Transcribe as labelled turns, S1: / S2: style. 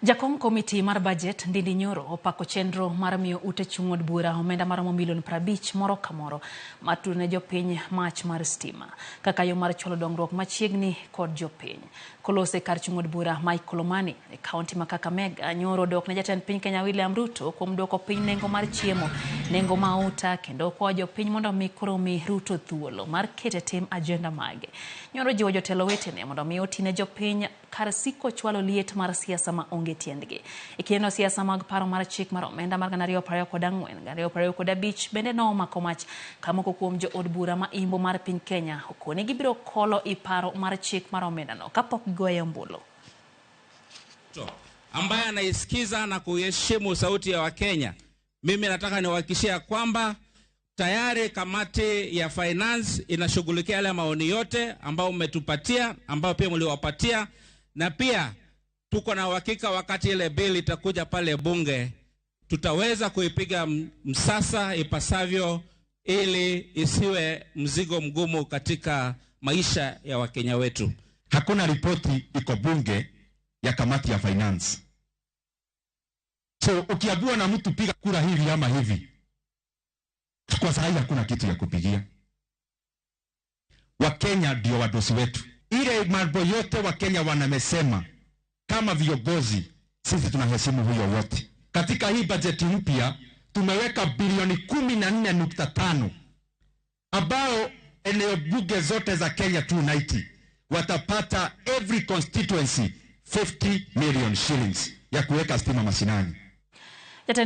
S1: Jakom komiti mar budget Ndindi Nyoro opako chenro mar miyo ute chung' od bura omenda maromo milion 50 moro ka moro maturo ne jopiny mach mar stima kaka yo mar cholo dongruok machiegni kod jopiny. Kolose kar chung' od bura Michael Omani e kaunti ma Kakamega, Nyoro dok ne jatend piny Kenya William Ruto kuom dwoko piny nengo mar chiemo, nengo mauta kendo kwa jopiny mondo mi koro mi Ruto thuolo mar kete tim agenda mage. Nyoro jiwo jotelo wetene mondo mi otine jopiny kar siko chwalo liet mar siasa ma onge tiendgi. Ikieno siasa mag paro mar chik mar omenda mar 2024 2025 bende no omako mach kamoko kuom jo od bura ma imbo mar piny Kenya okoni gibiro kolo iparo mar chik mar omenda no kapok gigoyo ombulu.
S2: Ambaye anaisikiza na kuheshimu sauti ya Wakenya, mimi nataka niwahakikishie kwamba tayari kamati ya finance inashughulikia yale maoni yote ambao umetupatia, ambao pia mliwapatia, na pia tuko na uhakika wakati ile bill itakuja pale bunge tutaweza kuipiga msasa ipasavyo ili isiwe mzigo mgumu katika maisha ya Wakenya wetu.
S3: Hakuna ripoti iko bunge ya kamati ya finance. So ukiambiwa na mtu piga kura hivi ama hivi, kwa sababu hakuna kitu ya kupigia. Wakenya ndio wadosi wetu. Ile mambo yote Wakenya wanamesema kama viongozi, sisi tunaheshimu huyo wote. Katika hii bajeti mpya tumeweka bilioni 14.5 ambao eneo bunge zote za Kenya 290 watapata every constituency 50 million shillings ya kuweka stima mashinani.